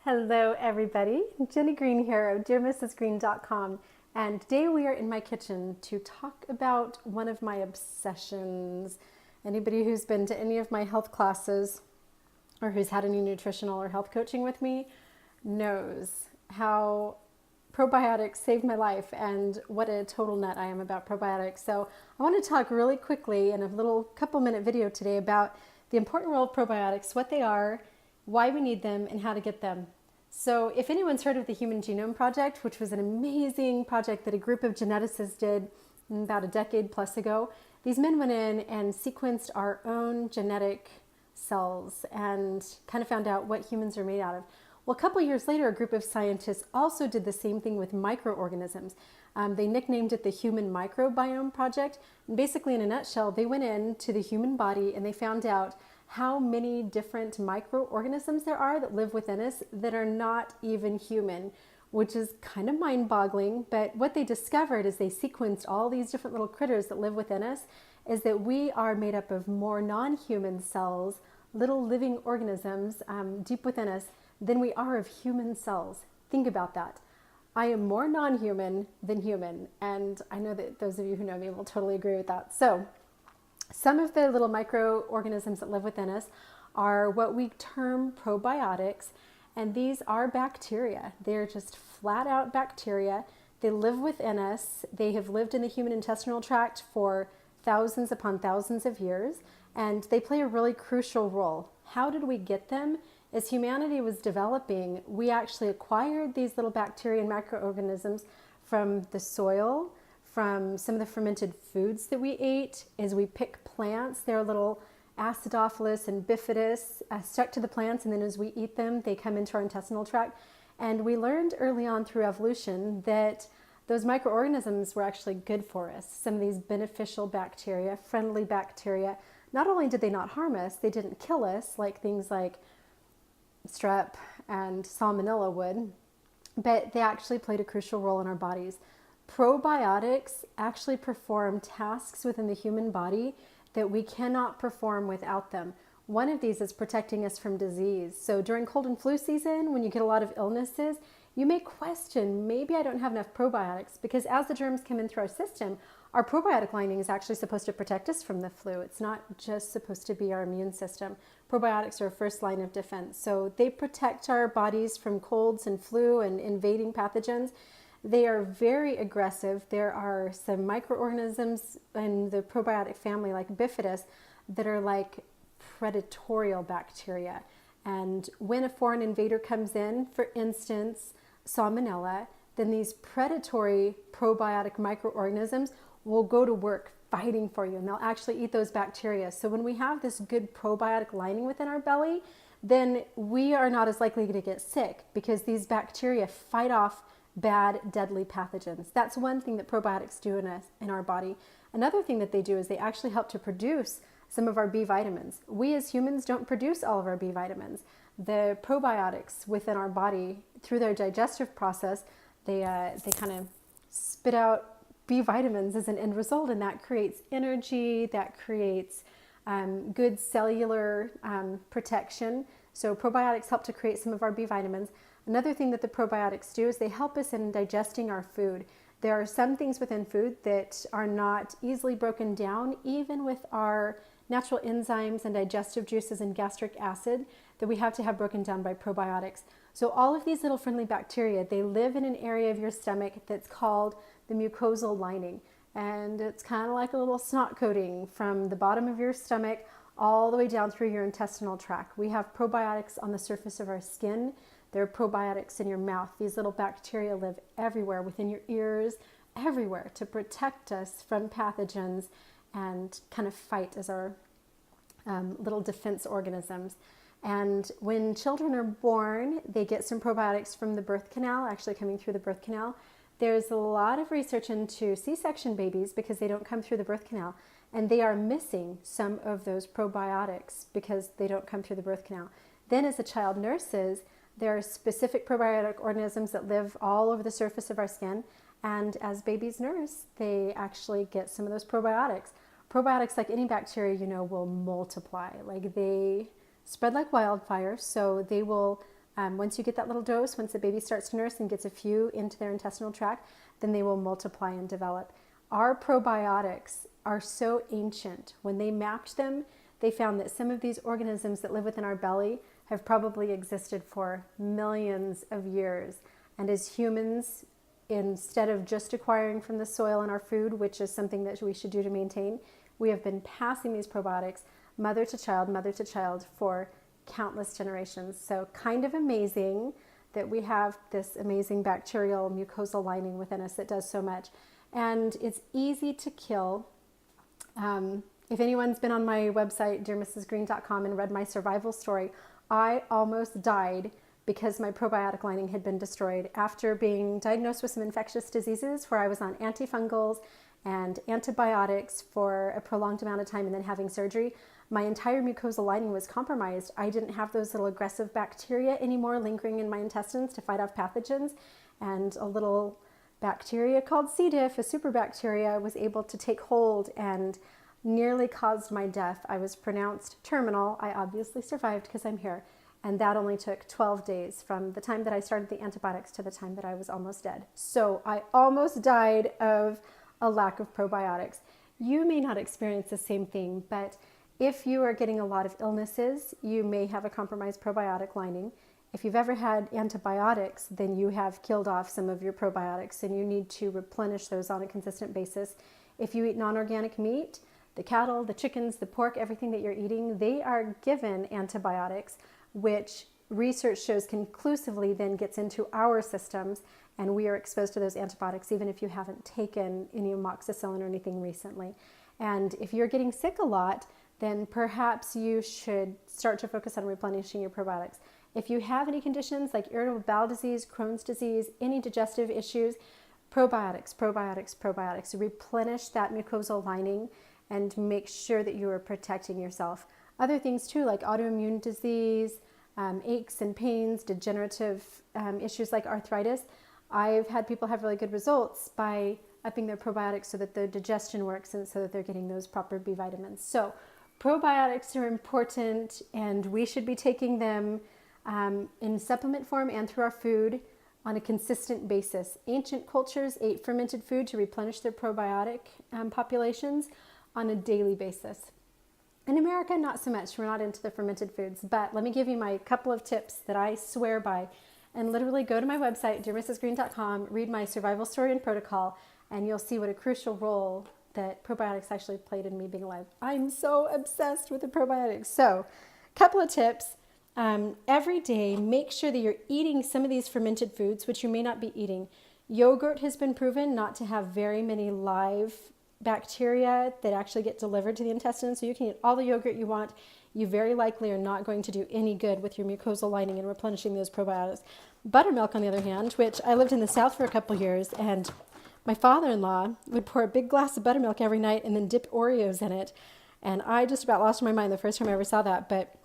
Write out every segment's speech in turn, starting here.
Hello everybody, Jenny Green here of DearMrsGreen.com, and today we are in my kitchen to talk about one of my obsessions. Anybody who's been to any of my health classes or who's had any nutritional or health coaching with me knows how probiotics saved my life and what a total nut I am about probiotics. So I want to talk really quickly in a little couple minute video today about the important role of probiotics, what they are, why we need them, and how to get them. So if anyone's heard of the Human Genome Project, which was an amazing project that a group of geneticists did about a decade plus ago, these men went in and sequenced our own genetic cells and kind of found out what humans are made out of. Well, a couple years later, a group of scientists also did the same thing with microorganisms. They nicknamed it the Human Microbiome Project. And basically, in a nutshell, they went into the human body and they found out how many different microorganisms there are that live within us that are not even human, which is kind of mind-boggling. But what they discovered as they sequenced all these different little critters that live within us is that we are made up of more non-human cells, little living organisms deep within us, than we are of human cells. Think about that. I am more non-human than human, and I know that those of you who know me will totally agree with that. So some of the little microorganisms that live within us are what we term probiotics, and these are bacteria. They're just flat out bacteria. They live within us. They have lived in the human intestinal tract for thousands upon thousands of years, and they play a really crucial role. How did we get them? As humanity was developing, we actually acquired these little bacteria and microorganisms from the soil, from some of the fermented foods that we ate. As we pick plants, they're little acidophilus and bifidus stuck to the plants, and then as we eat them, they come into our intestinal tract. And we learned early on through evolution that those microorganisms were actually good for us. Some of these beneficial bacteria, friendly bacteria, not only did they not harm us, they didn't kill us like things like strep and salmonella would, but they actually played a crucial role in our bodies. Probiotics actually perform tasks within the human body that we cannot perform without them. One of these is protecting us from disease. So during cold and flu season, when you get a lot of illnesses, you may question, maybe I don't have enough probiotics, because as the germs come in through our system, our probiotic lining is actually supposed to protect us from the flu. It's not just supposed to be our immune system. Probiotics are a first line of defense. So they protect our bodies from colds and flu and invading pathogens. They are very aggressive. There are some microorganisms in the probiotic family, like bifidus, that are like predatorial bacteria. And when a foreign invader comes in, for instance, salmonella, then these predatory probiotic microorganisms will go to work fighting for you, and they'll actually eat those bacteria. So when we have this good probiotic lining within our belly, then we are not as likely to get sick because these bacteria fight off bad, deadly pathogens. That's one thing that probiotics do in our body. Another thing that they do is they actually help to produce some of our B vitamins. We as humans don't produce all of our B vitamins. The probiotics within our body, through their digestive process, they kind of spit out B vitamins as an end result, and that creates energy, that creates good cellular protection. So probiotics help to create some of our B vitamins. Another thing that the probiotics do is they help us in digesting our food. There are some things within food that are not easily broken down, even with our natural enzymes and digestive juices and gastric acid, that we have to have broken down by probiotics. So all of these little friendly bacteria, they live in an area of your stomach that's called the mucosal lining. And it's kind of like a little snot coating from the bottom of your stomach all the way down through your intestinal tract. We have probiotics on the surface of our skin. There are probiotics in your mouth. These little bacteria live everywhere, within your ears, everywhere, to protect us from pathogens and kind of fight as our little defense organisms. And when children are born, they get some probiotics from the birth canal, actually coming through the birth canal. There's a lot of research into C-section babies because they don't come through the birth canal, and they are missing some of those probiotics because they don't come through the birth canal. Then as a child nurses, there are specific probiotic organisms that live all over the surface of our skin, and as babies nurse, they actually get some of those probiotics. Probiotics, like any bacteria, will multiply. Like they spread like wildfire, so they will Once you get that little dose, once the baby starts to nurse and gets a few into their intestinal tract, then they will multiply and develop. Our probiotics are so ancient. When they mapped them, they found that some of these organisms that live within our belly have probably existed for millions of years. And as humans, instead of just acquiring from the soil and our food, which is something that we should do to maintain, we have been passing these probiotics mother to child for countless generations. So kind of amazing that we have this amazing bacterial mucosal lining within us that does so much. And it's easy to kill. If anyone's been on my website, dearmrsgreen.com, and read my survival story, I almost died because my probiotic lining had been destroyed after being diagnosed with some infectious diseases where I was on antifungals and antibiotics for a prolonged amount of time and then having surgery. My entire mucosal lining was compromised. I didn't have those little aggressive bacteria anymore lingering in my intestines to fight off pathogens, and a little bacteria called C. diff, a superbacteria, was able to take hold and nearly caused my death. I was pronounced terminal. I obviously survived because I'm here. And that only took 12 days from the time that I started the antibiotics to the time that I was almost dead. So I almost died of a lack of probiotics. You may not experience the same thing, but if you are getting a lot of illnesses, you may have a compromised probiotic lining. If you've ever had antibiotics, then you have killed off some of your probiotics and you need to replenish those on a consistent basis. If you eat non-organic meat, the cattle, the chickens, the pork, everything that you're eating, they are given antibiotics, which research shows conclusively then gets into our systems, and we are exposed to those antibiotics even if you haven't taken any amoxicillin or anything recently. And if you're getting sick a lot, then perhaps you should start to focus on replenishing your probiotics. If you have any conditions like irritable bowel disease, Crohn's disease, any digestive issues, probiotics. Replenish that mucosal lining and make sure that you are protecting yourself. Other things too, like autoimmune disease, aches and pains, degenerative issues like arthritis. I've had people have really good results by upping their probiotics so that the digestion works and so that they're getting those proper B vitamins. So probiotics are important, and we should be taking them in supplement form and through our food on a consistent basis. Ancient cultures ate fermented food to replenish their probiotic populations on a daily basis. In America, not so much. We're not into the fermented foods, but let me give you my couple of tips that I swear by. And literally go to my website, dearmrsgreen.com, read my survival story and protocol, and you'll see what a crucial role that probiotics actually played in me being alive. I'm so obsessed with the probiotics. So, couple of tips. Every day, make sure that you're eating some of these fermented foods, which you may not be eating. Yogurt has been proven not to have very many live bacteria that actually get delivered to the intestine, so you can eat all the yogurt you want. You very likely are not going to do any good with your mucosal lining and replenishing those probiotics. Buttermilk, on the other hand, which I lived in the South for a couple years, and my father-in-law would pour a big glass of buttermilk every night and then dip Oreos in it, and I just about lost my mind the first time I ever saw that, but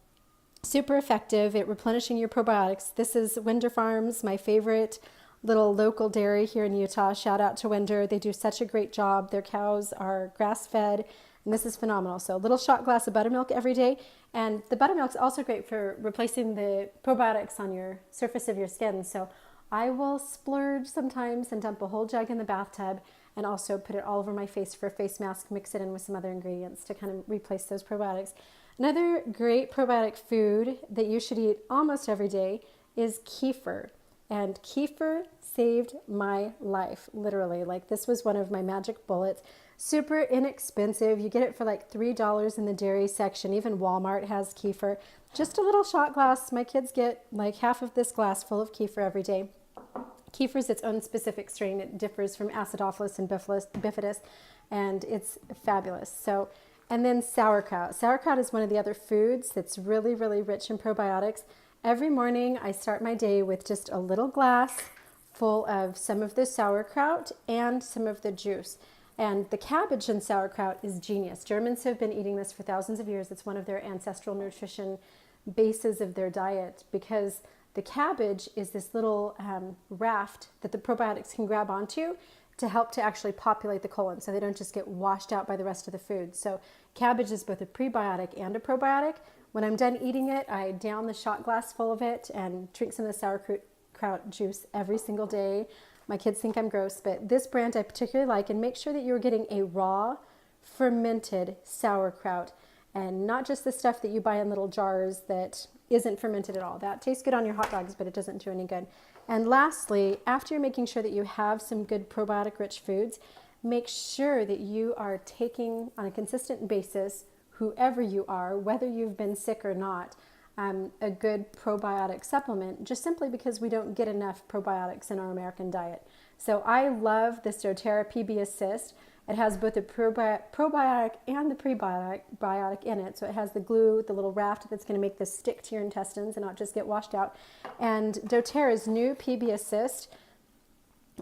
super effective at replenishing your probiotics. This is Winder Farms, my favorite little local dairy here in Utah. Shout out to Winder. They do such a great job. Their cows are grass-fed, and this is phenomenal. So a little shot glass of buttermilk every day. And the buttermilk's also great for replacing the probiotics on your surface of your skin. So I will splurge sometimes and dump a whole jug in the bathtub and also put it all over my face for a face mask, mix it in with some other ingredients to kind of replace those probiotics. Another great probiotic food that you should eat almost every day is kefir. And kefir saved my life, literally. Like, this was one of my magic bullets. Super inexpensive. You get it for like $3 in the dairy section. Even Walmart has kefir. Just a little shot glass. My kids get like half of this glass full of kefir every day. Kefir is its own specific strain. It differs from acidophilus and bifidus, and it's fabulous. So, and then sauerkraut. Sauerkraut is one of the other foods that's really, really rich in probiotics. Every morning I start my day with just a little glass full of some of the sauerkraut and some of the juice. And the cabbage in sauerkraut is genius. Germans have been eating this for thousands of years. It's one of their ancestral nutrition bases of their diet, because the cabbage is this little raft that the probiotics can grab onto to help to actually populate the colon, so they don't just get washed out by the rest of the food. So cabbage is both a prebiotic and a probiotic. When I'm done eating it, I down the shot glass full of it and drink some of the sauerkraut juice every single day. My kids think I'm gross, but this brand I particularly like, and make sure that you're getting a raw fermented sauerkraut and not just the stuff that you buy in little jars that isn't fermented at all. That tastes good on your hot dogs, but it doesn't do any good. And lastly, after you're making sure that you have some good probiotic rich foods, make sure that you are taking on a consistent basis, whoever you are, whether you've been sick or not, a good probiotic supplement, just simply because we don't get enough probiotics in our American diet. So I love this doTERRA PB Assist. It has both the probiotic and the prebiotic in it. So it has the glue, the little raft that's going to make this stick to your intestines and not just get washed out. And doTERRA's new PB Assist,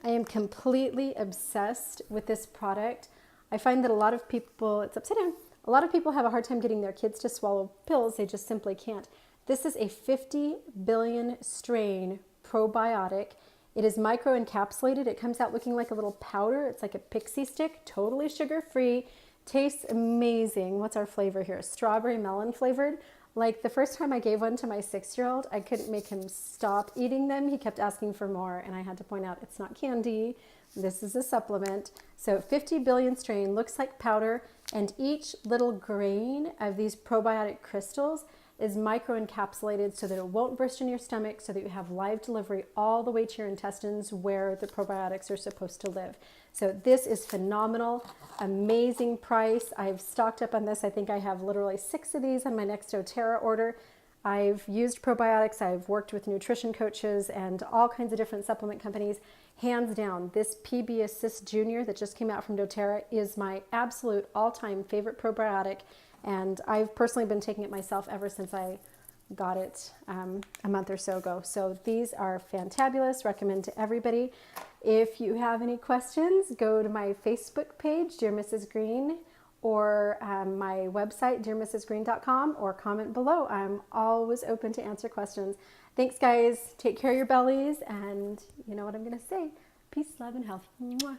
I am completely obsessed with this product. I find that a lot of people, it's upside down, a lot of people have a hard time getting their kids to swallow pills. They just simply can't. This is a 50 billion strain probiotic. It is microencapsulated. It comes out looking like a little powder. It's like a pixie stick, totally sugar-free, tastes amazing. What's our flavor here? Strawberry melon flavored. Like the first time I gave one to my 6-year-old, I couldn't make him stop eating them. He kept asking for more, and I had to point out it's not candy. This is a supplement. So 50 billion strain, looks like powder, and each little grain of these probiotic crystals is microencapsulated so that it won't burst in your stomach, so that you have live delivery all the way to your intestines where the probiotics are supposed to live. So this is phenomenal, amazing price. I've stocked up on this. I think I have literally 6 of these on my next doTERRA order. I've used probiotics. I've worked with nutrition coaches and all kinds of different supplement companies. Hands down, this PB Assist Junior that just came out from doTERRA is my absolute all-time favorite probiotic. And I've personally been taking it myself ever since I got it a month or so ago. So these are fantabulous. Recommend to everybody. If you have any questions, go to my Facebook page, Dear Mrs. Green, or my website, dearmrsgreen.com, or comment below. I'm always open to answer questions. Thanks, guys. Take care of your bellies, and you know what I'm going to say. Peace, love, and health. Mwah.